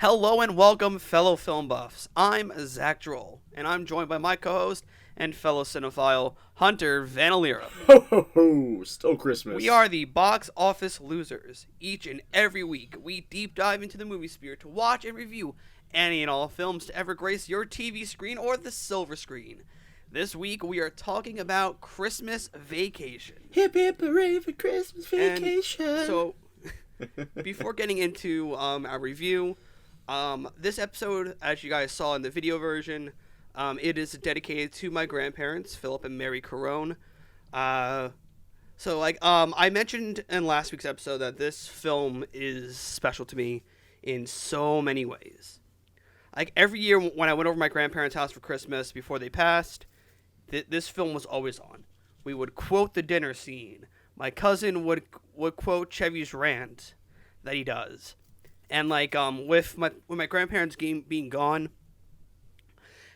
Hello and welcome, fellow film buffs. I'm Zach Droll, and I'm joined by my co-host and fellow cinephile, Hunter Vanalira. Ho ho ho! Still Christmas. We are the box office losers. Each and every week, we deep dive into the movie sphere to watch and review any and all films to ever grace your TV screen or the silver screen. This week, we are talking about Christmas Vacation. Hip hip hooray for Christmas Vacation. And so, before getting into our review, this episode, as you guys saw in the video version, it is dedicated to my grandparents, Philip and Mary Carone. I mentioned in last week's episode that this film is special to me in so many ways. Like, every year when I went over to my grandparents' house for Christmas before they passed, this film was always on. We would quote the dinner scene. My cousin would quote Chevy's rant that he does. And with my grandparents being gone,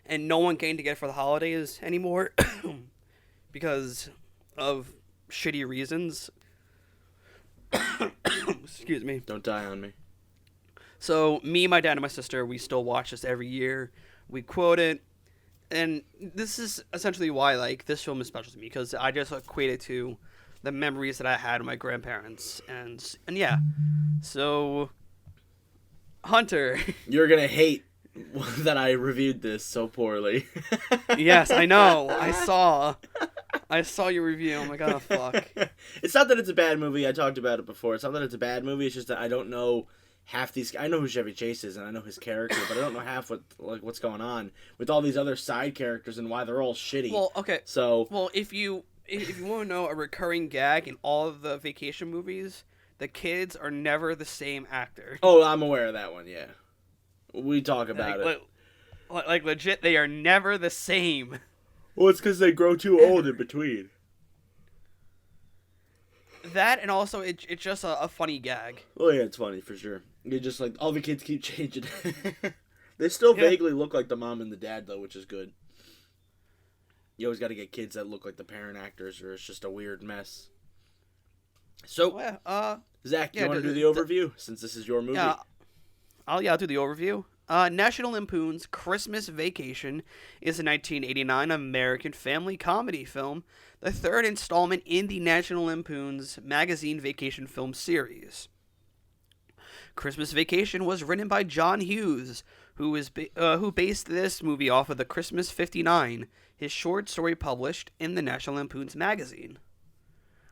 and no one getting together for the holidays anymore, because of shitty reasons. Excuse me. Don't die on me. So me, my dad, and my sister, we still watch this every year. We quote it, and this is essentially why this film is special to me, because I just equate it to the memories that I had with my grandparents, and yeah. So, Hunter, You're gonna hate that I reviewed this so poorly. Yes, I know. I saw your review. I'm like, oh fuck. It's not that it's a bad movie. I talked about it before. It's not that it's a bad movie. It's just that I don't know half these. I know who Chevy Chase is and I know his character, but I don't know half what's going on with all these other side characters and why they're all shitty. Well, okay. So, If you want to know a recurring gag in all of the vacation movies, the kids are never the same actor. oh, I'm aware of that one. Yeah, we talk about it. Legit, they are never the same. Well, it's because they grow too old in between. That, and also it's just a funny gag. Oh yeah, it's funny for sure. You just all the kids keep changing. They still vaguely look like the mom and the dad though, which is good. You always got to get kids that look like the parent actors, or it's just a weird mess. So, Zach, you want to do the overview since this is your movie? Yeah, I'll do the overview. National Lampoon's Christmas Vacation is a 1989 American family comedy film, the third installment in the National Lampoon's magazine vacation film series. Christmas Vacation was written by John Hughes, who based this movie off of the Christmas '59, his short story published in the National Lampoon's magazine.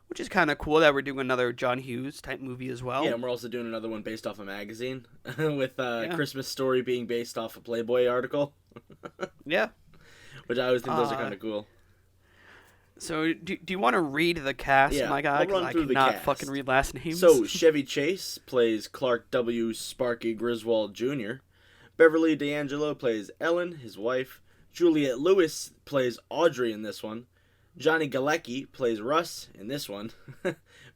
Which is kind of cool that we're doing another John Hughes type movie as well. Yeah, and we're also doing another one based off a magazine, with Christmas Story being based off a Playboy article. Yeah. Which I always think those are kind of cool. So, do you want to read the cast, my guy? We'll run through the cannot cast. fucking read last names. So, Chevy Chase plays Clark W. Sparky Griswold Jr. Beverly D'Angelo plays Ellen, his wife. Juliette Lewis plays Audrey in this one. Johnny Galecki plays Russ in this one.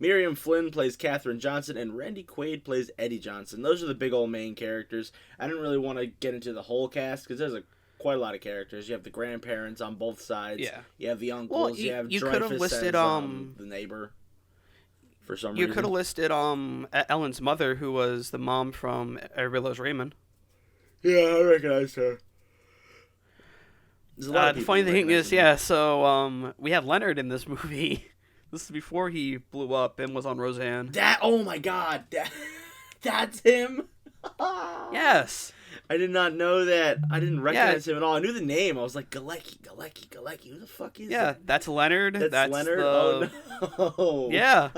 Miriam Flynn plays Katherine Johnson, and Randy Quaid plays Eddie Johnson. Those are the big old main characters. I didn't really want to get into the whole cast because there's quite a lot of characters. You have the grandparents on both sides. Yeah. You have the uncles. Well, you have you could have listed the neighbor. For some reason, you could have listed Ellen's mother, who was the mom from Everybody Loves Raymond. Yeah, I recognize her. The funny thing is, we have Leonard in this movie. This is before he blew up and was on Roseanne. Oh my god, that's him? Yes. I did not know that. I didn't recognize him at all. I knew the name. I was like, Galecki. Who the fuck is that? Yeah, that's Leonard. That's Leonard? Oh, no. Yeah.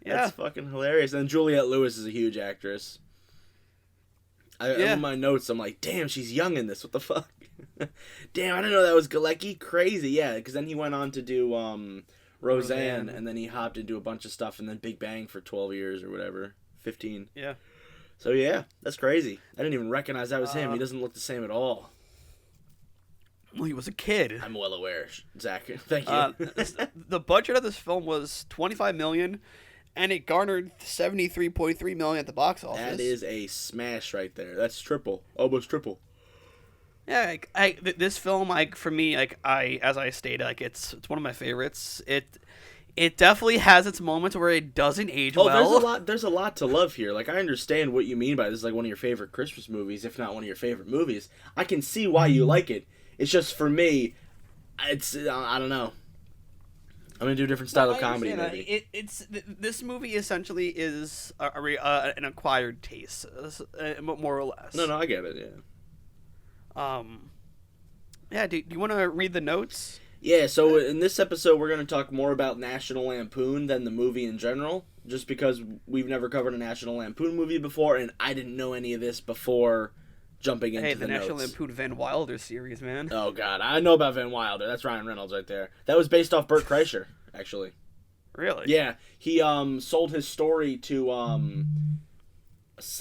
That's fucking hilarious. And Juliette Lewis is a huge actress. In my notes, I'm like, damn, she's young in this. What the fuck? Damn, I didn't know that was Galecki. Crazy, yeah. Because then he went on to do Roseanne, and then he hopped into a bunch of stuff, and then Big Bang for 12 years or whatever. 15. Yeah. So, yeah, that's crazy. I didn't even recognize that was him. He doesn't look the same at all. Well, he was a kid. I'm well aware, Zach. Thank you. The budget of this film was $25 million, and it garnered $73.3 million at the box office. That is a smash right there. That's triple. Almost triple. Yeah, this film, for me, as I stated, it's one of my favorites. It definitely has its moments where it doesn't age Oh, well. there's a lot to love here. Like, I understand what you mean by this is like one of your favorite Christmas movies, if not one of your favorite movies. I can see why you like it. It's just, for me, it's, I don't know. I'm gonna do a different style of comedy, maybe. This movie essentially is an acquired taste, more or less. No, I get it, yeah. Yeah, do you want to read the notes? Yeah, so in this episode, we're going to talk more about National Lampoon than the movie in general, just because we've never covered a National Lampoon movie before, and I didn't know any of this before jumping into the National notes. Lampoon Van Wilder series, man. Oh, God. I know about Van Wilder. That's Ryan Reynolds right there. That was based off Bert Kreischer, actually. Really? Yeah. He sold his story to,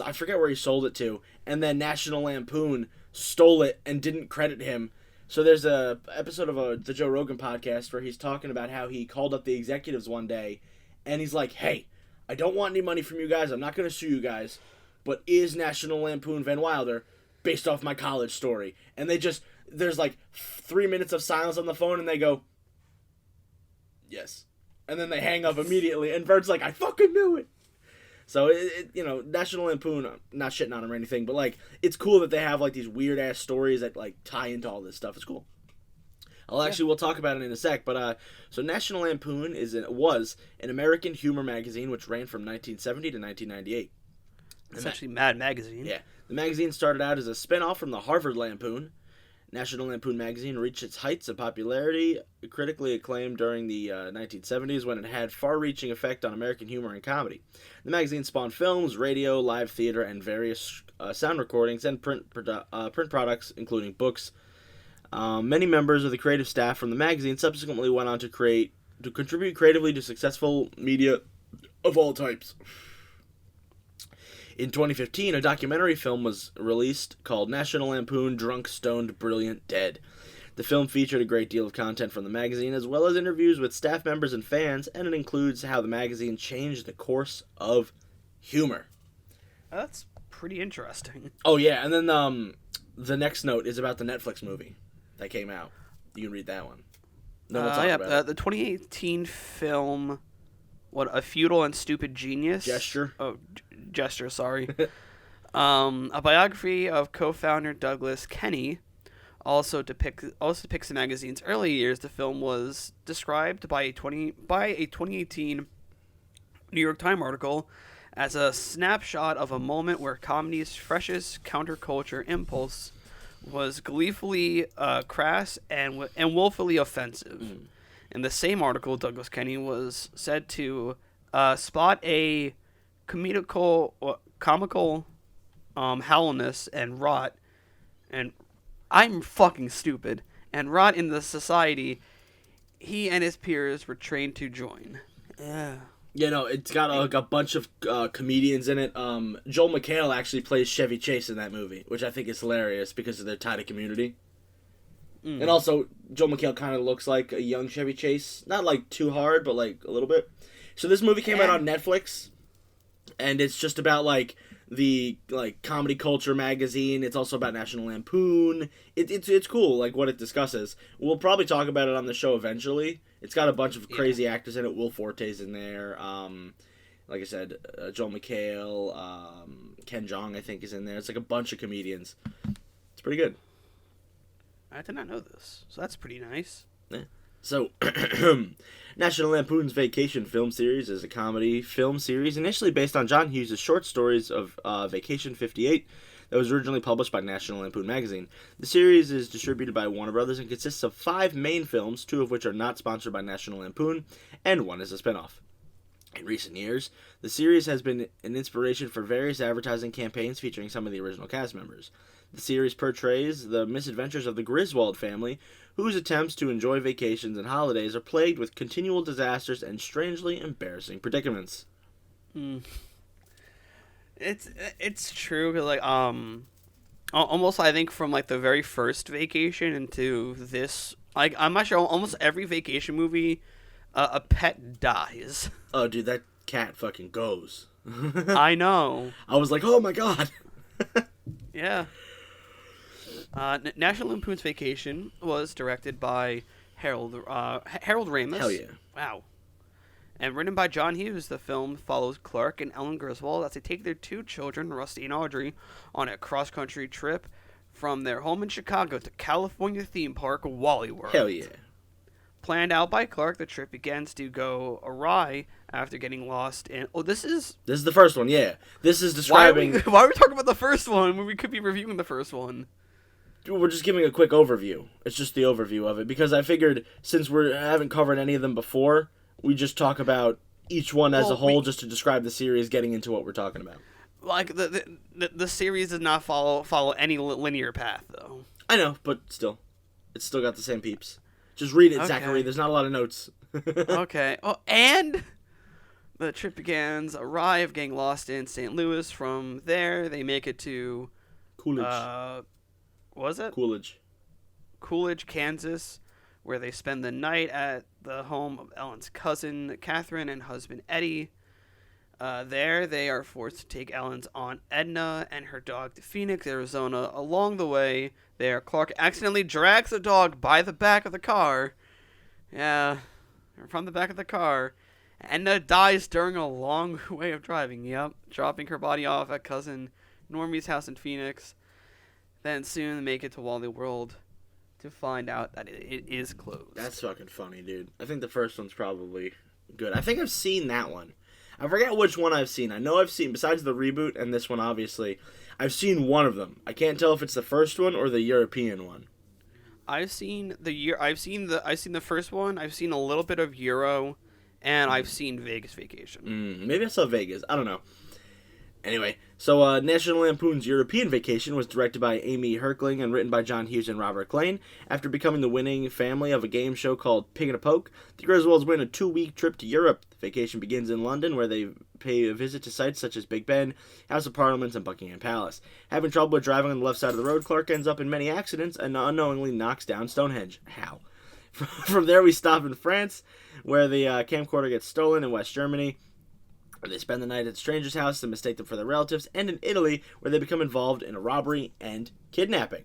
I forget where he sold it to, and then National Lampoon stole it and didn't credit him. So there's a episode of the Joe Rogan podcast where he's talking about how he called up the executives one day, and he's like, "Hey, I don't want any money from you guys. I'm not going to sue you guys, but is National Lampoon Van Wilder based off my college story?" And there's like 3 minutes of silence on the phone, and they go, "Yes," and then they hang up immediately. And Bert's like, "I fucking knew it." So, National Lampoon, I'm not shitting on them or anything, but, like, it's cool that they have, like, these weird-ass stories that, like, tie into all this stuff. It's cool. We'll talk about it in a sec, but, so National Lampoon was an American humor magazine which ran from 1970 to 1998. It's actually Mad Magazine. Yeah. The magazine started out as a spin-off from the Harvard Lampoon. National Lampoon magazine reached its heights of popularity, critically acclaimed during the 1970s when it had far-reaching effect on American humor and comedy. The magazine spawned films, radio, live theater, and various sound recordings and print products, including books. Many members of the creative staff from the magazine subsequently went on to contribute creatively to successful media of all types. In 2015, a documentary film was released called National Lampoon Drunk, Stoned, Brilliant, Dead. The film featured a great deal of content from the magazine, as well as interviews with staff members and fans, and it includes how the magazine changed the course of humor. That's pretty interesting. Oh, yeah, and then the next note is about the Netflix movie that came out. You can read that one. Then we'll talk about it. The 2018 film, A Futile and Stupid Genius? Gesture. Oh, Gesture, sorry. A biography of co-founder Douglas Kenney also depicts the magazine's early years. The film was described by a 2018 New York Times article as a snapshot of a moment where comedy's freshest counterculture impulse was gleefully crass and willfully offensive. Mm. In the same article, Douglas Kenney was said to spot a comical hollowness and rot, and I'm fucking stupid, and rot in the society he and his peers were trained to join. Yeah. It's got a bunch of comedians in it. Joel McHale actually plays Chevy Chase in that movie, which I think is hilarious because of their tie to Community. Mm. And also, Joel McHale kind of looks like a young Chevy Chase. Not, like, too hard, but, like, a little bit. So this movie came out on Netflix, and it's just about, like, the, like, comedy culture magazine. It's also about National Lampoon. It's cool, like, what it discusses. We'll probably talk about it on the show eventually. It's got a bunch of crazy actors in it. Will Forte's in there. Like I said, Joel McHale, Ken Jeong, I think, is in there. It's like a bunch of comedians. It's pretty good. I did not know this, so that's pretty nice. Yeah. So, National Lampoon's Vacation film series is a comedy film series initially based on John Hughes' short stories of Vacation 58 that was originally published by National Lampoon magazine. The series is distributed by Warner Brothers and consists of 5 main films, 2 of which are not sponsored by National Lampoon, and 1 is a spinoff. In recent years, the series has been an inspiration for various advertising campaigns featuring some of the original cast members. The series portrays the misadventures of the Griswold family, whose attempts to enjoy vacations and holidays are plagued with continual disasters and strangely embarrassing predicaments. It's true, 'cause, like, almost, I think, from, like, the very first Vacation into this, like, I'm not sure, almost every vacation movie, a pet dies. Oh, dude, that cat fucking goes. I know. I was like, oh my god. Yeah. National Lampoon's Vacation was directed by Harold Ramis. Hell yeah. Wow. And written by John Hughes, the film follows Clark and Ellen Griswold as they take their two children, Rusty and Audrey, on a cross-country trip from their home in Chicago to California theme park Wally World. Hell yeah. Planned out by Clark, the trip begins to go awry after getting lost in... Oh, this is the first one, yeah. This is describing... Why are we talking about the first one when we could be reviewing the first one? We're just giving a quick overview. It's just the overview of it, because I figured since we haven't covered any of them before, we just talk about each one as a whole just to describe the series getting into what we're talking about. Like, the series does not follow any linear path, though. I know, but still. It's still got the same peeps. Just read it, Zachary. There's not a lot of notes. Okay. Oh, and the trip begins. Arrive, getting lost in St. Louis. From there, they make it to... Coolidge. What was it? Coolidge, Kansas, where they spend the night at the home of Ellen's cousin, Catherine, and husband, Eddie. There, they are forced to take Ellen's aunt, Edna, and her dog to Phoenix, Arizona. Along the way, Clark accidentally drags the dog by the back of the car. Yeah, from the back of the car. Edna dies during a long way of driving, dropping her body off at cousin Normie's house in Phoenix. Then soon make it to Wally World to find out that it is closed. That's fucking funny, dude. I think the first one's probably good. I think I've seen that one. I forget which one I've seen. I know I've seen, besides the reboot and this one, obviously, I've seen one of them. I can't tell if it's the first one or the European one. I've seen the first one. I've seen a little bit of Euro, and I've seen Vegas Vacation. Maybe I saw Vegas. I don't know. Anyway, so National Lampoon's European Vacation was directed by Amy Herkling and written by John Hughes and Robert Klein. After becoming the winning family of a game show called Pig in a Poke, the Griswolds win a 2-week trip to Europe. The vacation begins in London, where they pay a visit to sites such as Big Ben, House of Parliament, and Buckingham Palace. Having trouble with driving on the left side of the road, Clark ends up in many accidents and unknowingly knocks down Stonehenge. How? From there, we stop in France, where the camcorder gets stolen in West Germany. They spend the night at strangers' house and mistake them for their relatives, and in Italy, where they become involved in a robbery and kidnapping.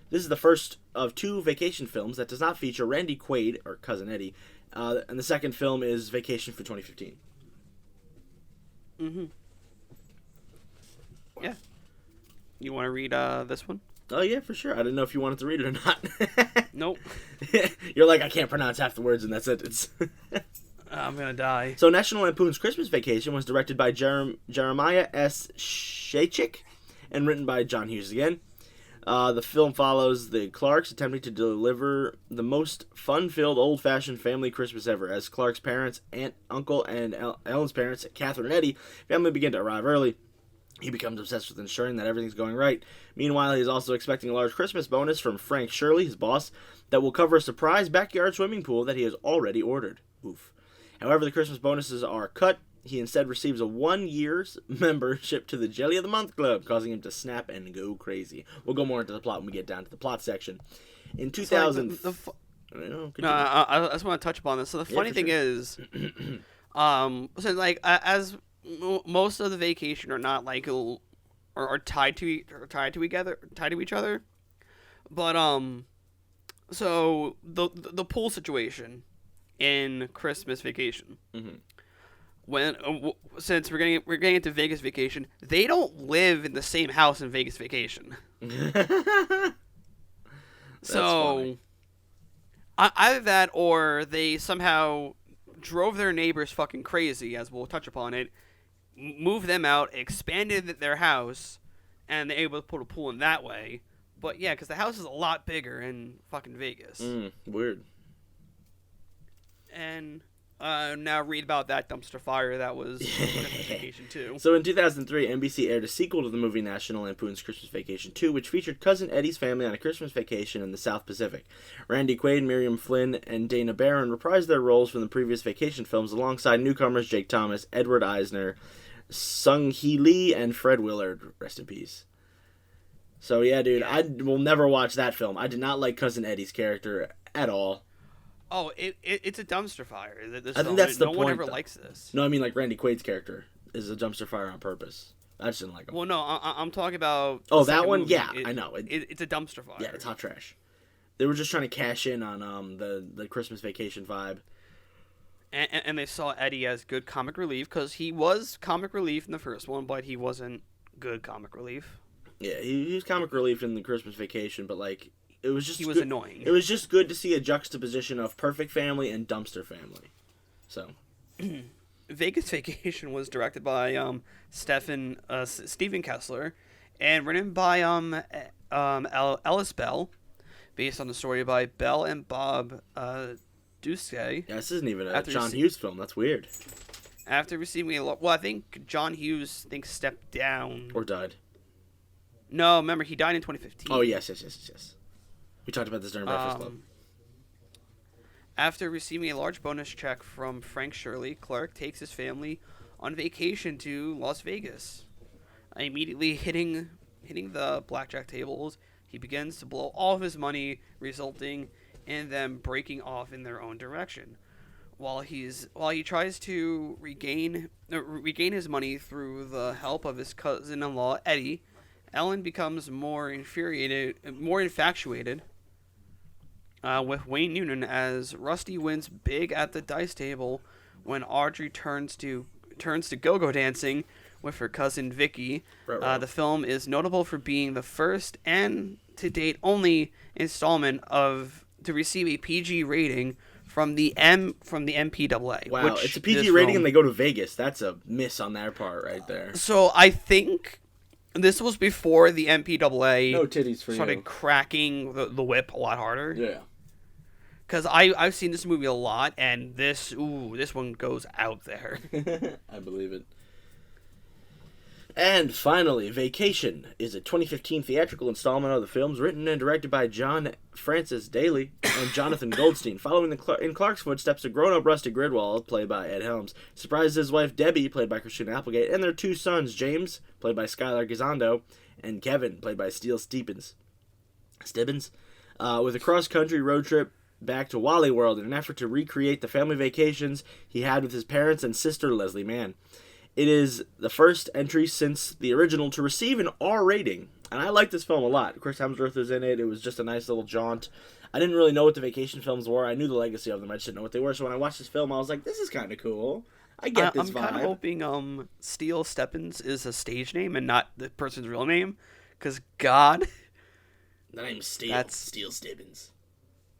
This is the first of 2 vacation films that does not feature Randy Quaid, or Cousin Eddie, and the second film is Vacation for 2015. Mm-hmm. Yeah. You want to read this one? Oh, yeah, for sure. I didn't know if you wanted to read it or not. Nope. You're like, I can't pronounce half the words in that sentence. I'm gonna die. So National Lampoon's Christmas Vacation was directed by Jeremiah S. Shachik and written by John Hughes again. The film follows the Clarks attempting to deliver the most fun-filled, old-fashioned family Christmas ever, as Clark's parents, aunt, uncle, and Ellen's parents, Catherine and Eddie, family begin to arrive early. He becomes obsessed with ensuring that everything's going right. Meanwhile, he's also expecting a large Christmas bonus from Frank Shirley, his boss, that will cover a surprise backyard swimming pool that he has already ordered. Oof. However, the Christmas bonuses are cut. He instead receives a 1-year's membership to the Jelly of the Month Club, causing him to snap and go crazy. We'll go more into the plot when we get down to the plot section. In 2000... I just want to touch upon this. So the funny thing is, so like as most of the vacation are not like are tied to each other, but so the pool situation in Christmas Vacation. Mm-hmm. When since we're getting into Vegas Vacation, they don't live in the same house in Vegas Vacation. So either that, or they somehow drove their neighbors fucking crazy, as we'll touch upon it, moved them out, expanded their house, and they're able to put a pool in that way. But yeah, because the house is a lot bigger in fucking Vegas. Weird. And now read about that dumpster fire that was Christmas Vacation 2. So in 2003, NBC aired a sequel to the movie National Lampoon's Christmas Vacation 2, which featured Cousin Eddie's family on a Christmas vacation in the South Pacific. Randy Quaid, Miriam Flynn, and Dana Barron reprised their roles from the previous vacation films alongside newcomers Jake Thomas, Edward Eisner, Sung Hee Lee, and Fred Willard. Rest in peace. So yeah, dude, I will never watch that film. I did not like Cousin Eddie's character at all. Oh, it's a dumpster fire. I think that's the point. No one ever likes this. No, I mean like Randy Quaid's character is a dumpster fire on purpose. I just didn't like him. Well, no, I'm talking about. Oh, that one? Movie. Yeah, I know. It's a dumpster fire. Yeah, it's hot trash. They were just trying to cash in on the Christmas Vacation vibe. and they saw Eddie as good comic relief because he was comic relief in the first one, but he wasn't good comic relief. Yeah, he was comic relief in the Christmas Vacation, but like it was just He was good. annoying. It was just good to see a juxtaposition of Perfect Family and Dumpster Family. So, Vegas Vacation was directed by Stephen Kessler, and written by Ellis Bell, based on the story by Bell and Bob Dusay. yeah, this isn't even a After John rece- Hughes film. That's weird. After receiving I think John Hughes stepped down. Or died. No, remember he died in 2015. Oh yes. We talked about this during Breakfast Club. After receiving a large bonus check from Frank Shirley, Clark takes his family on vacation to Las Vegas. Immediately hitting the blackjack tables, he begins to blow all of his money, resulting in them breaking off in their own direction. While he tries to regain his money through the help of his cousin-in-law Eddie, Ellen becomes more infatuated with Wayne Noonan as Rusty wins big at the dice table when Audrey turns to go-go dancing with her cousin Vicky. Right. The film is notable for being the first and to date only installment to receive a PG rating from the MPAA. Wow, it's a PG rating and they go to Vegas. That's a miss on their part right there. So I think this was before the MPAA No titties for started you. cracking the whip a lot harder. Yeah. Because I've seen this movie a lot, and this one goes out there. I believe it. And finally, Vacation is a 2015 theatrical installment of the films written and directed by John Francis Daly and Jonathan Goldstein. Following in Clark's footsteps, a grown-up Rusty Gridwall, played by Ed Helms, surprises his wife Debbie, played by Christina Applegate, and their two sons, James, played by Skylar Gisondo, and Kevin, played by Steele Stibbins, with a cross-country road trip back to Wally World in an effort to recreate the family vacations he had with his parents and sister Leslie Mann. It is the first entry since the original to receive an R rating, and I like this film a lot. Chris Hemsworth was in it. It was just a nice little jaunt. I didn't really know what the vacation films were. I knew the legacy of them. I just didn't know what they were. So when I watched this film, I was like, this is kind of cool. I get this vibe. I'm kind of hoping Steele Steppins is a stage name and not the person's real name, because God, The name's Steele Stibbins.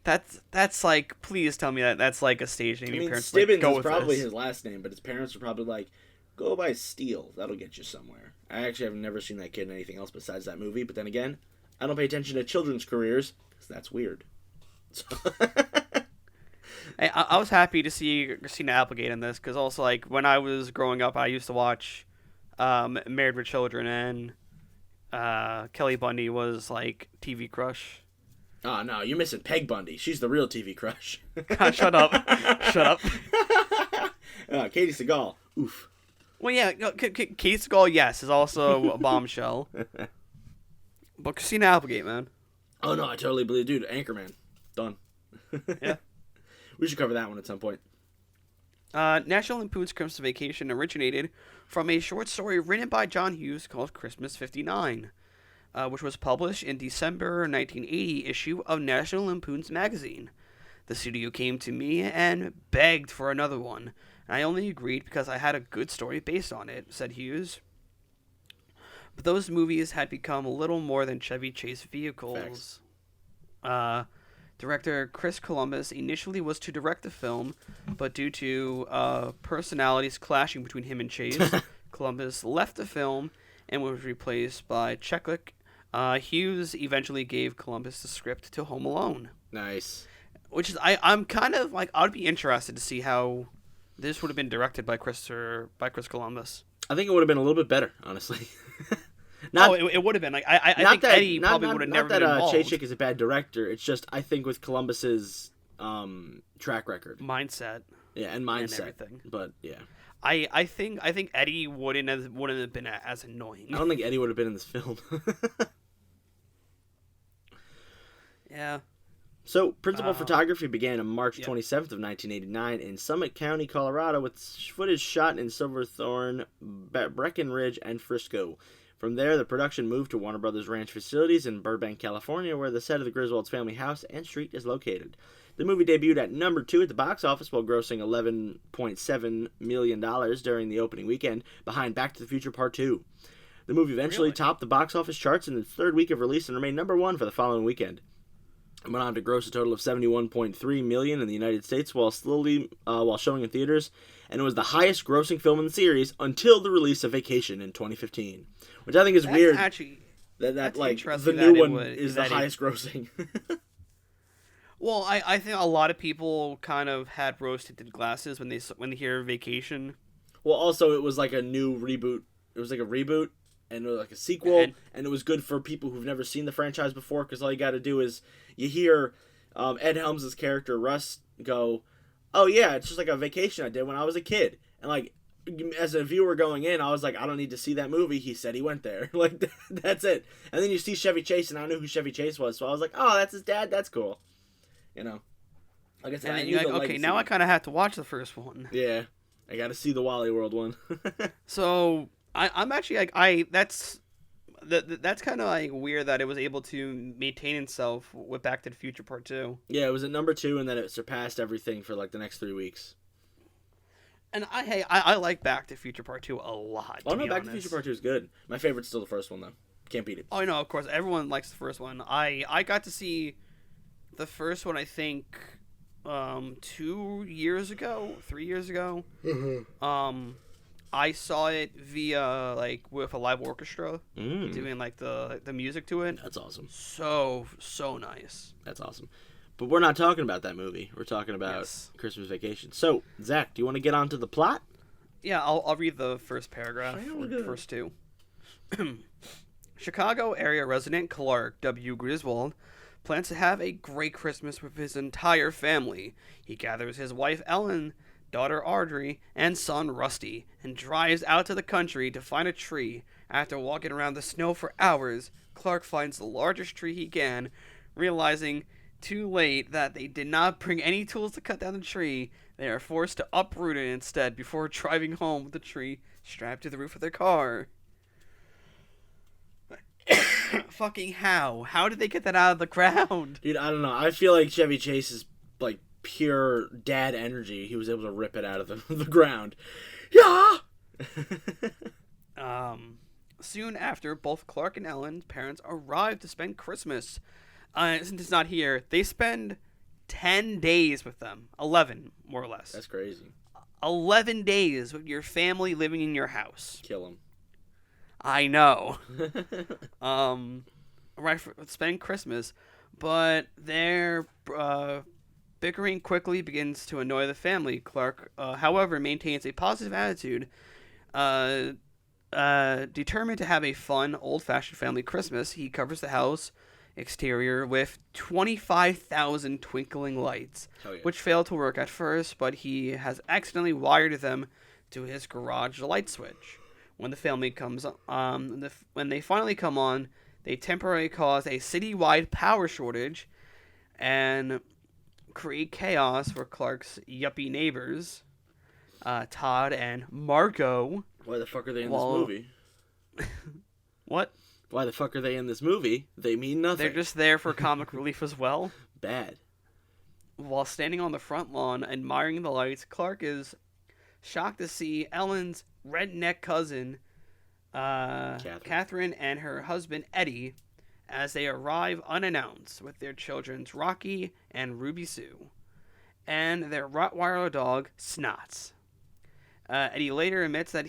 That's like, please tell me that's like a stage name. I mean, parents Stibbins go is with probably this. his last name, but his parents are probably like, go by Steele. That'll get you somewhere. I actually have never seen that kid in anything else besides that movie, but then again, I don't pay attention to children's careers, because that's weird. So I was happy to see Christina Applegate in this, because also, like, when I was growing up, I used to watch Married with Children, and Kelly Bundy was, like, TV crush. Oh, no, you're missing Peg Bundy. She's the real TV crush. God, shut up. Shut up. Katie Seagal. Oof. Well, yeah, Katie Seagal, yes, is also a bombshell. But Christina Applegate, man. Oh, no, I totally believe. Dude, Anchorman. Done. Yeah. We should cover that one at some point. National Lampoon's Christmas Vacation originated from a short story written by John Hughes called Christmas 59. Which was published in December 1980 issue of National Lampoon's magazine. The studio came to me and begged for another one, and I only agreed because I had a good story based on it, said Hughes. But those movies had become a little more than Chevy Chase vehicles. Director Chris Columbus initially was to direct the film, but due to personalities clashing between him and Chase, Columbus left the film and was replaced by Cheklik. Hughes eventually gave Columbus the script to Home Alone. Nice. Which is, I'm kind of like, I would be interested to see how this would have been directed by Chris Columbus. I think it would have been a little bit better, honestly. It would have been. Like, I think Eddie probably would have never been involved. Not that Chaychik is a bad director. It's just, I think with Columbus's track record. Mindset. Yeah, and mindset. And everything. But, yeah. I think Eddie wouldn't have been as annoying. I don't think Eddie would have been in this film. Yeah. So, principal photography began on March 27th of 1989 in Summit County, Colorado, with footage shot in Silverthorne, Breckenridge, and Frisco. From there, the production moved to Warner Brothers Ranch facilities in Burbank, California, where the set of the Griswolds family house and street is located. The movie debuted at number 2 at the box office while grossing $11.7 million during the opening weekend, behind Back to the Future Part 2. The movie eventually topped the box office charts in its third week of release and remained number 1 for the following weekend. It went on to gross a total of $71.3 million in the United States while showing in theaters, and it was the highest grossing film in the series until the release of Vacation in 2015, which I think is weird. Actually, that like the new one is the highest grossing. Well, I think a lot of people kind of had rose-tinted glasses when they hear Vacation. Well, also it was like a new reboot. It was like a reboot, and it was like a sequel, and it was good for people who've never seen the franchise before, because all you got to do is you hear Ed Helms' character Russ go, "Oh yeah, it's just like a vacation I did when I was a kid," and like as a viewer going in, I was like, I don't need to see that movie. He said he went there. Like that's it. And then you see Chevy Chase, and I knew who Chevy Chase was, so I was like, oh, that's his dad. That's cool. You know, like I said, and then you're like, okay, now I kind of have to watch the first one. Yeah, I got to see the Wally World one. So I'm actually like that's kind of like weird that it was able to maintain itself with Back to the Future Part 2. Yeah, it was at number 2, and then it surpassed everything for like the next 3 weeks. And I like Back to the Future Part 2 a lot. Oh no, Back to the Future Part 2 is good. My favorite's still the first one though. Can't beat it. Oh no, of course everyone likes the first one. I got to see the first one, I think, 3 years ago. Mm-hmm. I saw it via like with a live orchestra doing like the music to it. That's awesome. So nice. That's awesome. But we're not talking about that movie. We're talking about Christmas Vacation. So, Zach, do you want to get on to the plot? Yeah, I'll read the first paragraph or the first two. Chicago area resident Clark W. Griswold plans to have a great Christmas with his entire family. He gathers his wife Ellen, daughter Audrey, and son Rusty, and drives out to the country to find a tree. After walking around the snow for hours, Clark finds the largest tree he can, realizing too late that they did not bring any tools to cut down the tree. They are forced to uproot it instead before driving home with the tree strapped to the roof of their car. Fucking how? How did they get that out of the ground? Dude, I don't know. I feel like Chevy Chase is like pure dad energy. He was able to rip it out of the ground. Yeah! Soon after, both Clark and Ellen's parents arrive to spend Christmas. Since it's not here, they spend 10 days with them. 11, more or less. That's crazy. 11 days with your family living in your house. Kill them. I know. Right, spend Christmas. But their bickering quickly begins to annoy the family. Clark, however, maintains a positive attitude. Determined to have a fun, old-fashioned family Christmas, he covers the house exterior with 25,000 twinkling lights, which fail to work at first, but he has accidentally wired them to his garage light switch. When the family comes, when they finally come on, they temporarily cause a citywide power shortage and create chaos for Clark's yuppie neighbors, Todd and Margot. Why the fuck are they in this movie? What? Why the fuck are they in this movie? They mean nothing. They're just there for comic relief as well. Bad. While standing on the front lawn admiring the lights, Clark is shocked to see Ellen's redneck cousin, Catherine, and her husband, Eddie, as they arrive unannounced with their children, Rocky and Ruby Sue, and their Rottweiler dog, Snots. Eddie later admits that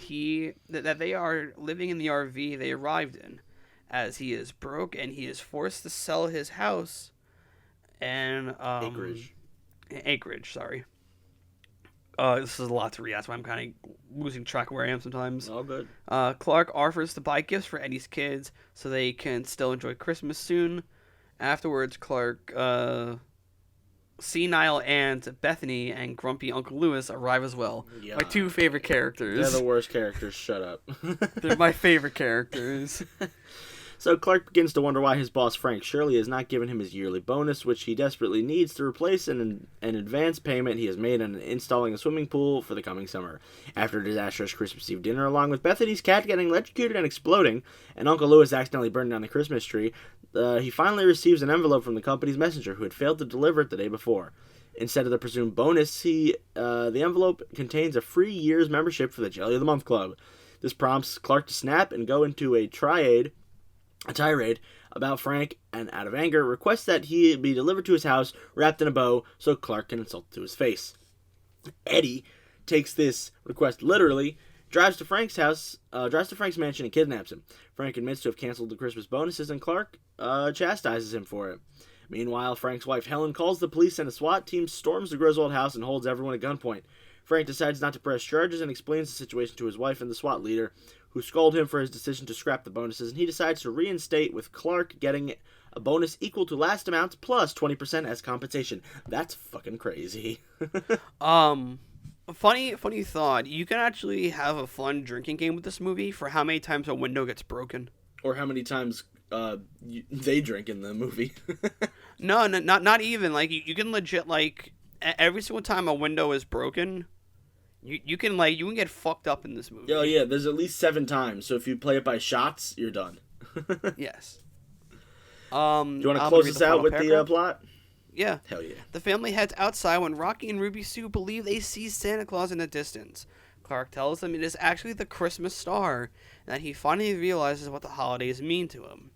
they are living in the RV they arrived in, as he is broke and he is forced to sell his house and acreage. Sorry. This is a lot to read. That's why I'm kind of losing track of where I am sometimes. All good. Clark offers to buy gifts for Eddie's kids so they can still enjoy Christmas soon. Afterwards, Clark, senile Aunt Bethany and grumpy Uncle Lewis arrive as well. Yeah. My two favorite characters. They're the worst characters. Shut up. They're my favorite characters. So Clark begins to wonder why his boss Frank Shirley has not given him his yearly bonus, which he desperately needs to replace an advance payment he has made on installing a swimming pool for the coming summer. After a disastrous Christmas Eve dinner, along with Bethany's cat getting electrocuted and exploding, and Uncle Lewis accidentally burning down the Christmas tree, he finally receives an envelope from the company's messenger, who had failed to deliver it the day before. Instead of the presumed bonus, the envelope contains a free year's membership for the Jelly of the Month Club. This prompts Clark to snap and go into a tirade about Frank, and out of anger, requests that he be delivered to his house wrapped in a bow so Clark can insult it to his face. Eddie takes this request literally, drives to Frank's mansion and kidnaps him. Frank admits to have canceled the Christmas bonuses, and Clark chastises him for it. Meanwhile, Frank's wife Helen calls the police, and a SWAT team storms the Griswold house and holds everyone at gunpoint. Frank decides not to press charges and explains the situation to his wife and the SWAT leader, who scold him for his decision to scrap the bonuses, and he decides to reinstate, with Clark getting a bonus equal to last amounts plus 20% as compensation. That's fucking crazy. Funny thought. You can actually have a fun drinking game with this movie for how many times a window gets broken. Or how many times they drink in the movie. No, not even. Like, you can legit, like, every single time a window is broken, you can get fucked up in this movie. Oh yeah, there's at least 7 times. So if you play it by shots, you're done. Yes. Do you want to close us out with the plot? Yeah. Hell yeah. The family heads outside when Rocky and Ruby Sue believe they see Santa Claus in the distance. Clark tells them it is actually the Christmas star, and that he finally realizes what the holidays mean to him.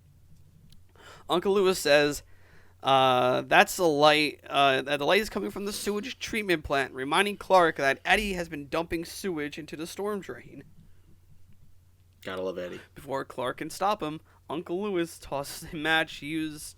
Uncle Lewis says, that's the light. That the light is coming from the sewage treatment plant, reminding Clark that Eddie has been dumping sewage into the storm drain. Gotta love Eddie. Before Clark can stop him, Uncle Lewis tosses a match used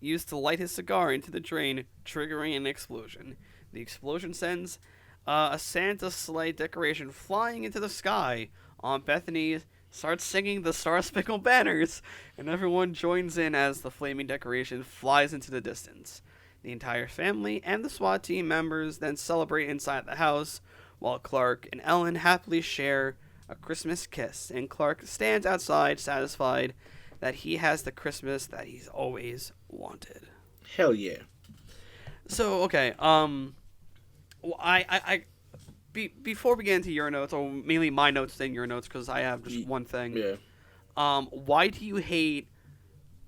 to light his cigar into the drain, triggering an explosion. The explosion sends a Santa sleigh decoration flying into the sky. Aunt Bethany starts singing the Star Spangled Banners, and everyone joins in as the flaming decoration flies into the distance. The entire family and the SWAT team members then celebrate inside the house, while Clark and Ellen happily share a Christmas kiss, and Clark stands outside satisfied that he has the Christmas that he's always wanted. Hell yeah. So, okay, before we get into your notes, or mainly my notes than your notes, because I have just one thing. Yeah. Why do you hate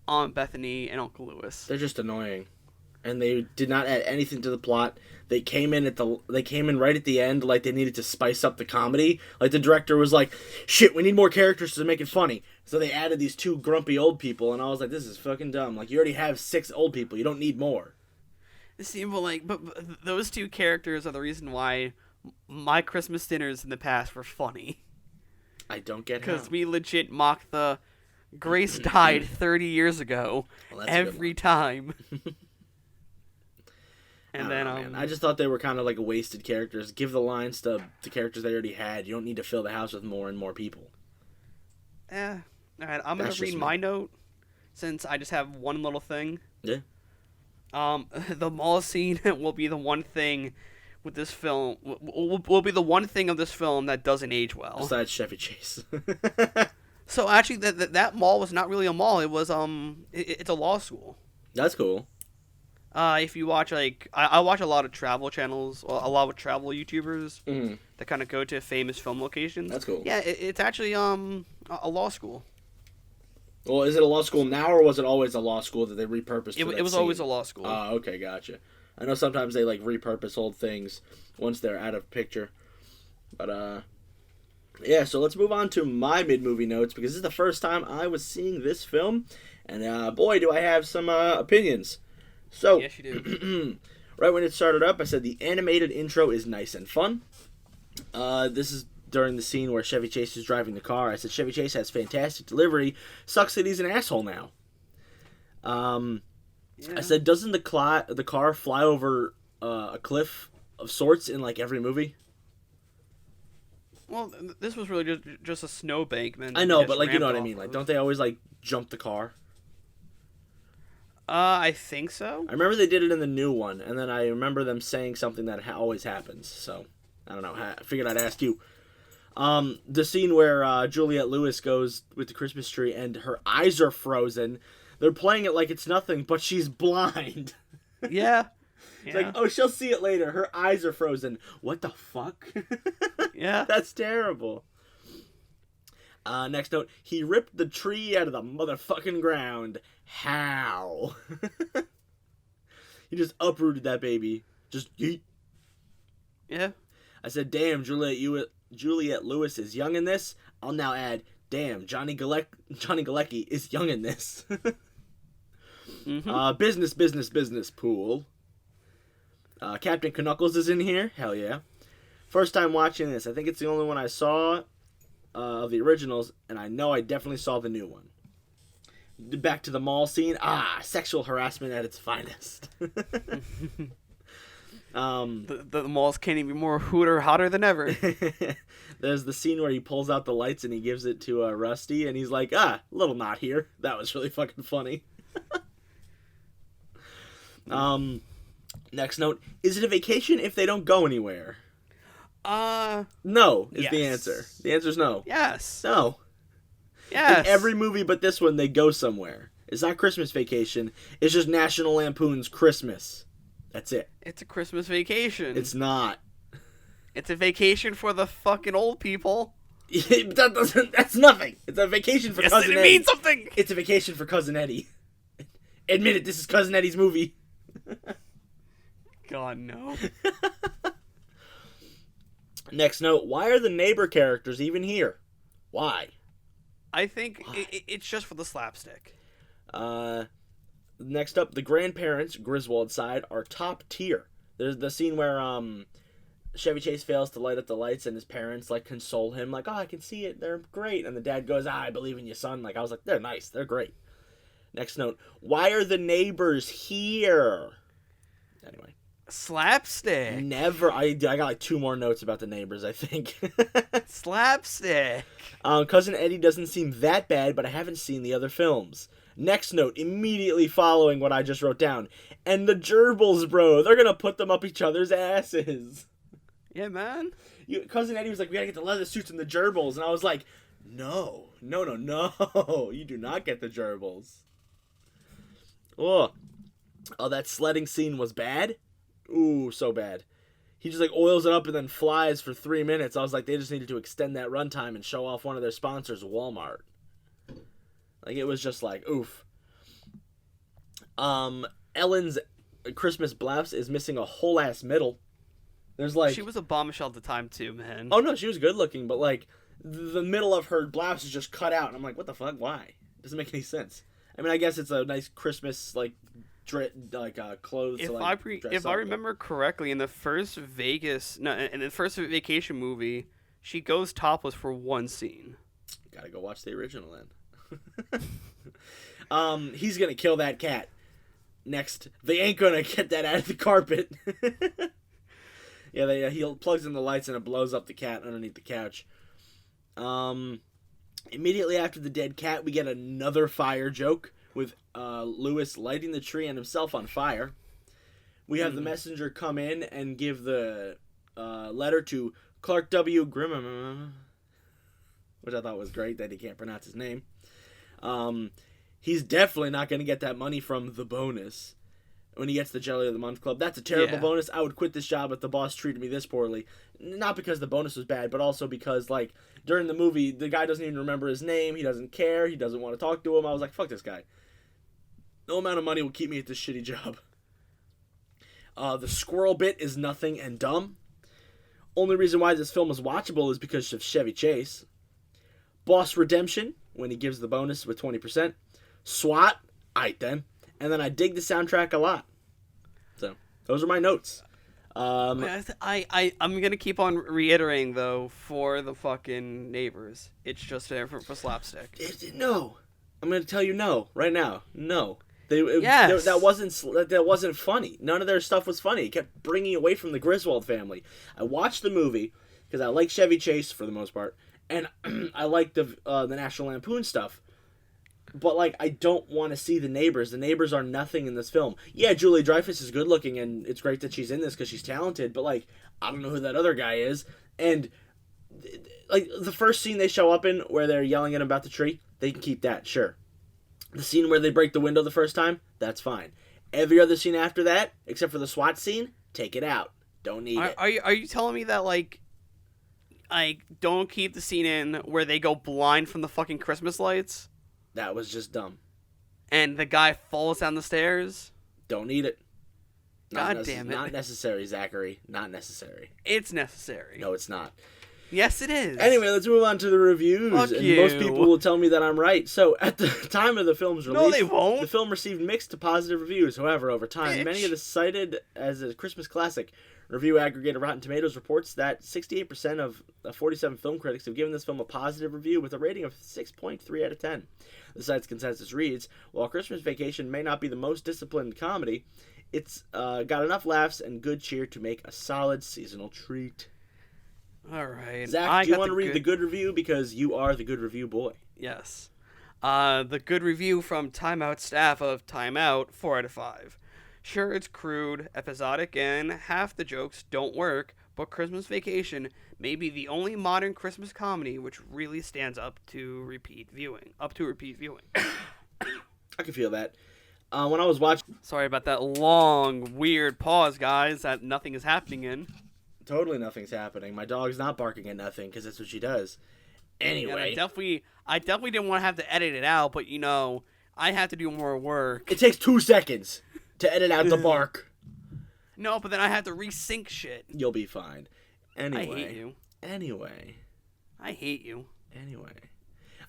Aunt Bethany and Uncle Lewis? They're just annoying, and they did not add anything to the plot. They came in right at the end, like they needed to spice up the comedy. Like the director was like, "Shit, we need more characters to make it funny." So they added these 2 grumpy old people, and I was like, "This is fucking dumb. Like you already have 6 old people. You don't need more." See, but those 2 characters are the reason why my Christmas dinners in the past were funny. I don't get how. Because we legit mocked the Grace died 30 years ago every time. And then I just thought they were kind of like wasted characters. Give the lines to the characters they already had. You don't need to fill the house with more and more people. All right, I'm going to read my note since I just have one little thing. Yeah. The mall scene will be the one thing with this film will be the one thing of this film that doesn't age well. Besides Chevy Chase. So actually, that mall was not really a mall. It was it's a law school. That's cool. If you watch I watch a lot of travel channels, a lot of travel YouTubers that kind of go to famous film locations. That's cool. Yeah, it's actually a law school. Well, is it a law school now, or was it always a law school that they repurposed? It was always a law school. Okay, gotcha. I know sometimes they like repurpose old things once they're out of picture, but yeah. So let's move on to my mid-movie notes, because this is the first time I was seeing this film, and boy, do I have some opinions. So, yes, you do. Right when it started up, I said the animated intro is nice and fun. This is during the scene where Chevy Chase is driving the car. I said Chevy Chase has fantastic delivery. Sucks that he's an asshole now. Yeah. I said, doesn't the car fly over a cliff of sorts in like every movie? Well, this was really just a snowbankment. I know, but like you know what I mean. Like, don't they always like jump the car? I think so. I remember they did it in the new one, and then I remember them saying something that always happens. So I don't know. I figured I'd ask you. The scene where Juliette Lewis goes with the Christmas tree and her eyes are frozen. They're playing it like it's nothing, but she's blind. Yeah. It's like, oh, she'll see it later. Her eyes are frozen. What the fuck? Yeah. That's terrible. Next note. He ripped the tree out of the motherfucking ground. How? He just uprooted that baby. Just yeet. Yeah. I said, damn, Juliette Lewis is young in this. I'll now add, damn, Johnny Galecki is young in this. Mm-hmm. Business, pool. Captain Knuckles is in here. Hell yeah. First time watching this. I think it's the only one I saw of the originals, and I know I definitely saw the new one. Back to the mall scene. Sexual harassment at its finest. The malls can't even be more hotter than ever. There's the scene where he pulls out the lights and he gives it to Rusty, and he's like, little knot here. That was really fucking funny. Next note. Is it a vacation if they don't go anywhere? No is yes. the answer. The answer is no. Yes. No. Yes. In every movie but this one, they go somewhere. It's not Christmas Vacation. It's just National Lampoon's Christmas. That's it. It's a Christmas vacation. It's not. It's a vacation for the fucking old people. That's nothing. It's a vacation for Cousin it Eddie. means something. It's a vacation for Cousin Eddie. Admit it, this is Cousin Eddie's movie. God, no. Next note, why are the neighbor characters even here? Why? I think it's just for the slapstick. Next up, the grandparents, Griswold side, are top tier. There's the scene where Chevy Chase fails to light up the lights and his parents like console him like, I can see it, they're great. And the dad goes, I believe in you, son. Like, I was like, they're nice, they're great. Next note, why are the neighbors here? Anyway. Slapstick. Never. I got like 2 more notes about the neighbors, I think. Slapstick. Cousin Eddie doesn't seem that bad, but I haven't seen the other films. Next note, immediately following what I just wrote down. And the gerbils, bro. They're going to put them up each other's asses. Yeah, man. Cousin Eddie was like, we got to get the leather suits and the gerbils. And I was like, no. You do not get the gerbils. Oh, that sledding scene was bad. Ooh, so bad. He just like oils it up and then flies for 3 minutes. I was like, they just needed to extend that runtime and show off one of their sponsors, Walmart. Like, it was just like, oof. Ellen's Christmas blouse is missing a whole ass middle. There's like... She was a bombshell at the time, too, man. Oh, no, she was good looking, but like, the middle of her blouse is just cut out. And I'm like, what the fuck? Why? It doesn't make any sense. I mean, I guess it's a nice Christmas, like, clothes. If I remember correctly, in the first vacation movie, she goes topless for one scene. Gotta go watch the original then. He's gonna kill that cat. Next, they ain't gonna get that out of the carpet. Yeah, he plugs in the lights and it blows up the cat underneath the couch. Immediately after the dead cat, we get another fire joke with Lewis lighting the tree and himself on fire. We have the messenger come in and give the letter to Clark W. Grimm, which I thought was great that he can't pronounce his name. He's definitely not going to get that money from the bonus when he gets the Jelly of the Month Club. That's a terrible bonus. I would quit this job if the boss treated me this poorly. Not because the bonus was bad, but also because, like, during the movie, the guy doesn't even remember his name. He doesn't care. He doesn't want to talk to him. I was like, fuck this guy. No amount of money will keep me at this shitty job. The squirrel bit is nothing and dumb. Only reason why this film is watchable is because of Chevy Chase. Boss redemption, when he gives the bonus with 20%. SWAT, aight then. And then I dig the soundtrack a lot. So, those are my notes. I'm gonna keep on reiterating, though, for the fucking neighbors. It's just there for slapstick. No. I'm gonna tell you no, right now. No. Yes. That wasn't funny. None of their stuff was funny. It kept bringing away from the Griswold family. I watched the movie because I like Chevy Chase for the most part, and I like the National Lampoon stuff. But like, I don't want to see the neighbors. The neighbors are nothing in this film. Yeah, Julie Dreyfus is good looking, and it's great that she's in this because she's talented. But like, I don't know who that other guy is. And like the first scene they show up in where they're yelling at him about the tree, they can keep that, sure. The scene where they break the window the first time, that's fine. Every other scene after that, except for the SWAT scene, take it out. Don't need it. Are you telling me that like don't keep the scene in where they go blind from the fucking Christmas lights That was just dumb. and the guy falls down the stairs? Don't need it. God damn it. Not necessary, Zachary. Not necessary. It's necessary. No, it's not. Yes, it is. Anyway, let's move on to the reviews. Fuck and you. most people will tell me that I'm right. So, at the time of the film's release, No, they won't. the film received mixed to positive reviews. However, over time, Bitch. many of the cited as a Christmas classic. Review aggregator Rotten Tomatoes reports that 68% of 47 film critics have given this film a positive review with a rating of 6.3 out of 10. The site's consensus reads, while Christmas Vacation may not be the most disciplined comedy, it's got enough laughs and good cheer to make a solid seasonal treat. All right. Zach, do you want to read the good review? Because you are the good review boy. Yes. The good review from Time Out staff of Time Out, 4 out of 5. Sure, it's crude, episodic, and half the jokes don't work, but Christmas Vacation may be the only modern Christmas comedy which really stands up to repeat viewing. I can feel that. When I was watching... Sorry about that long, weird pause, guys, that nothing is happening in. Totally nothing's happening. My dog's not barking at nothing, because that's what she does. Anyway. Yeah, I definitely didn't want to have to edit it out, but, you know, I have to do more work. It takes 2 seconds to edit out the bark. No, but then I have to resync shit. You'll be fine. Anyway. I hate you. Anyway. I hate you. Anyway.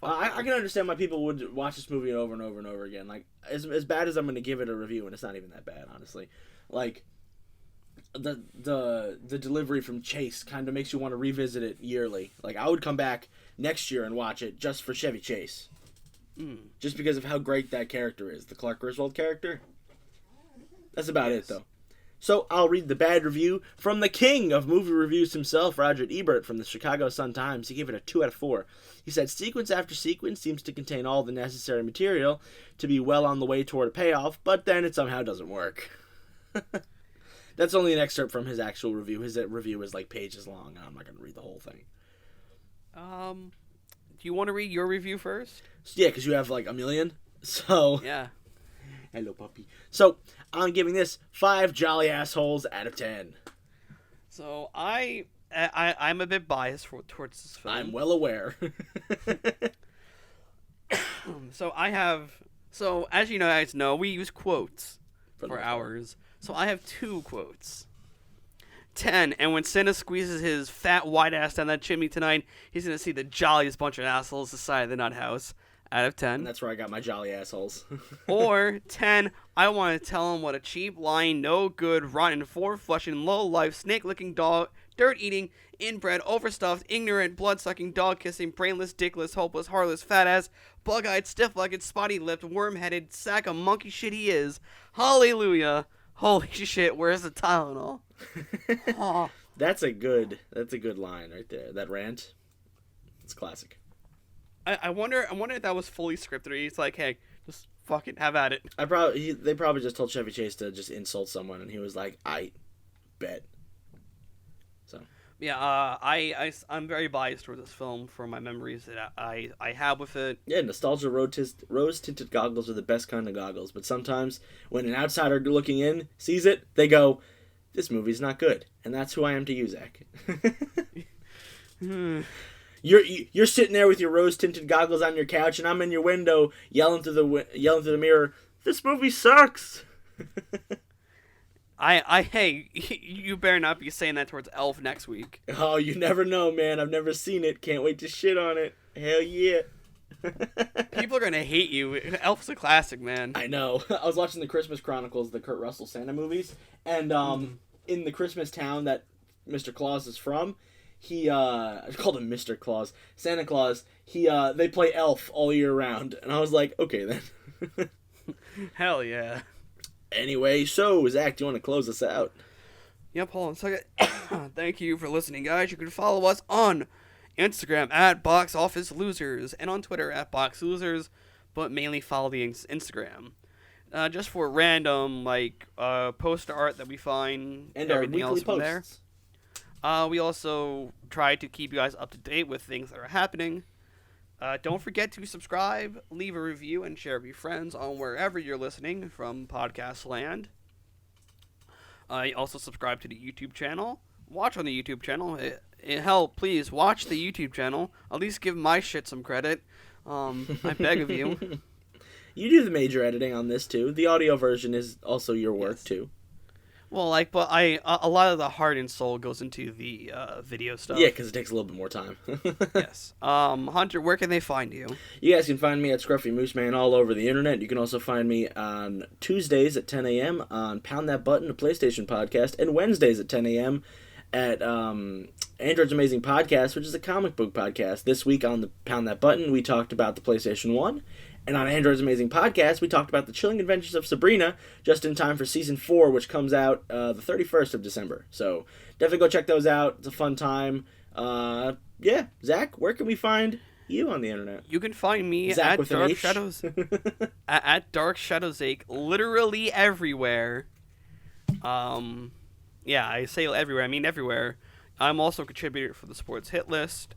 I can understand why people would watch this movie over and over and over again. Like, as bad as I'm going to give it a review, and it's not even that bad, honestly. Like, the delivery from Chase kind of makes you want to revisit it yearly. Like, I would come back next year and watch it just for Chevy Chase. Just because of how great that character is. The Clark Griswold character. That's about it, though. So, I'll read the bad review from the king of movie reviews himself, Roger Ebert, from the Chicago Sun-Times. He gave it a 2 out of 4. He said, sequence after sequence seems to contain all the necessary material to be well on the way toward a payoff, but then it somehow doesn't work. That's only an excerpt from his actual review. His review is like pages long, and I'm not going to read the whole thing. Do you want to read your review first? Yeah, because you have like a million. So... Yeah. Hello, puppy. So, I'm giving this 5 jolly assholes out of 10. So, I'm a bit biased towards this film. I'm well aware. So, as you guys know, we use quotes for ours. So, I have 2 quotes. 10, and when Santa squeezes his fat white ass down that chimney tonight, he's going to see the jolliest bunch of assholes this side of the nut house. Out of 10. And that's where I got my jolly assholes. Or 10, I want to tell him what a cheap, lying, no good, rotten, four-flushing, low-life, snake-licking dog, dirt-eating, inbred, overstuffed, ignorant, blood-sucking, dog-kissing, brainless, dickless, hopeless, heartless, fat-ass, bug-eyed, stiff-legged, spotty-lipped, worm-headed sack of monkey shit he is. Hallelujah. Holy shit, where's the Tylenol? Oh. That's a good line right there. That rant. It's classic. I wonder if that was fully scripted. He's like, hey, just fucking have at it. They probably just told Chevy Chase to just insult someone, and he was like, I bet. So. Yeah, I'm very biased toward this film for my memories that I have with it. Yeah, nostalgia rose-tinted goggles are the best kind of goggles, but sometimes when an outsider looking in sees it, they go, this movie's not good. And that's who I am to you, Zach. You're sitting there with your rose-tinted goggles on your couch, and I'm in your window yelling through the mirror, this movie sucks! Hey, you better not be saying that towards Elf next week. Oh, you never know, man. I've never seen it. Can't wait to shit on it. Hell yeah. People are gonna hate you. Elf's a classic, man. I know. I was watching the Christmas Chronicles, the Kurt Russell Santa movies, and in the Christmas town that Mr. Claus is from, I called him Mr. Claus, Santa Claus, they play Elf all year round, and I was like, okay then. Hell yeah. Anyway, so, Zach, do you want to close us out? Yep, hold on a second. Thank you for listening, guys. You can follow us on Instagram at BoxOfficeLosers and on Twitter at BoxLosers, but mainly follow the Instagram. Just for random, poster art that we find and our weekly else from posts. We also try to keep you guys up to date with things that are happening. Don't forget to subscribe, leave a review, and share with your friends on wherever you're listening from podcast land. Also subscribe to the YouTube channel. Watch on the YouTube channel. Hell, please watch the YouTube channel. At least give my shit some credit. I beg of you. You do the major editing on this too. The audio version is also your work too. Well, but a lot of the heart and soul goes into the video stuff. Yeah, because it takes a little bit more time. Yes. Hunter, where can they find you? You guys can find me at Scruffy Moose Man all over the internet. You can also find me on Tuesdays at 10 a.m. on Pound That Button, a PlayStation podcast, and Wednesdays at 10 a.m. at Android's Amazing Podcast, which is a comic book podcast. This week on the Pound That Button, we talked about the PlayStation 1. And on Android's Amazing Podcast, we talked about the Chilling Adventures of Sabrina, just in time for Season 4, which comes out the 31st of December. So definitely go check those out. It's a fun time. Yeah, Zach, where can we find you on the internet? You can find me Zach at Dark Shadows. At Dark Shadows Ache, literally everywhere. Yeah, I say everywhere. I mean everywhere. I'm also a contributor for the Sports Hit List.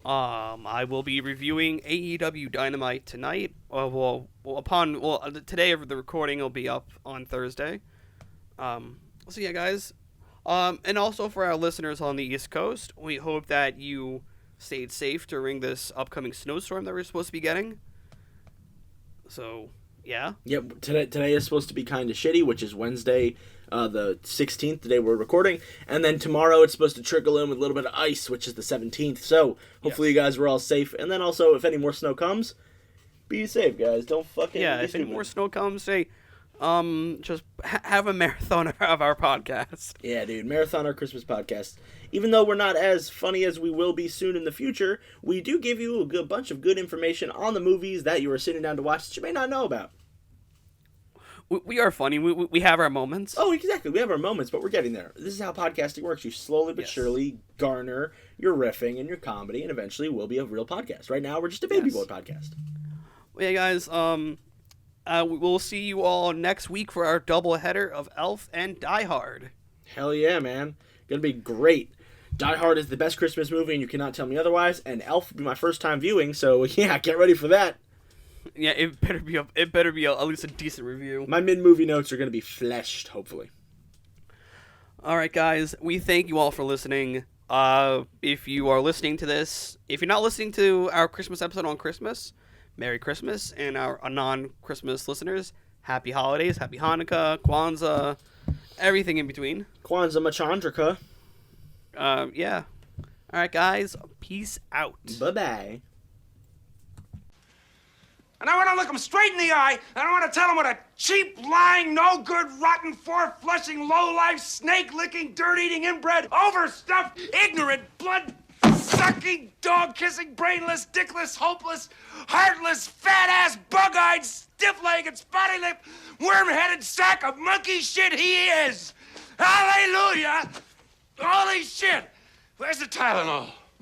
I will be reviewing AEW Dynamite tonight. Today of the recording will be up on Thursday. So yeah, guys. And also for our listeners on the East Coast, we hope that you stayed safe during this upcoming snowstorm that we're supposed to be getting. So, yeah. Yep, today is supposed to be kind of shitty, which is Wednesday, the 16th, the day we're recording. And then tomorrow it's supposed to trickle in with a little bit of ice, which is the 17th. So, hopefully you guys were all safe. And then also, if any more snow comes, be safe, guys. Don't fucking... Yeah, if any more snow comes, say... just have a marathon of our podcast. Yeah, dude, marathon our Christmas podcast. Even though we're not as funny as we will be soon in the future, we do give you a bunch of good information on the movies that you are sitting down to watch that you may not know about. We are funny. We have our moments. Oh, exactly. We have our moments, but we're getting there. This is how podcasting works. You slowly but surely garner your riffing and your comedy, and eventually we'll be a real podcast. Right now, we're just a baby boy podcast. Well, yeah, guys, we'll see you all next week for our doubleheader of Elf and Die Hard. Hell yeah, man. Gonna be great. Die Hard is the best Christmas movie, and you cannot tell me otherwise, and Elf will be my first time viewing, so yeah, get ready for that. Yeah, it better be at least a decent review. My mid-movie notes are gonna be fleshed, hopefully. Alright, guys, we thank you all for listening. If you are listening to this, if you're not listening to our Christmas episode on Christmas, Merry Christmas, and our non-Christmas listeners, Happy Holidays, Happy Hanukkah, Kwanzaa, everything in between. Kwanzaa Machandrika. Yeah. Alright, guys, peace out. Bye-bye. And I want to look him straight in the eye, and I want to tell him what a cheap, lying, no-good, rotten, four-flushing, low-life, snake-licking, dirt-eating, inbred, overstuffed, ignorant, blood-sucking, dog-kissing, brainless, dickless, hopeless, heartless, fat-ass, bug-eyed, stiff-legged, spotty-lipped, worm-headed sack of monkey shit he is! Hallelujah! Holy shit! Where's the Tylenol?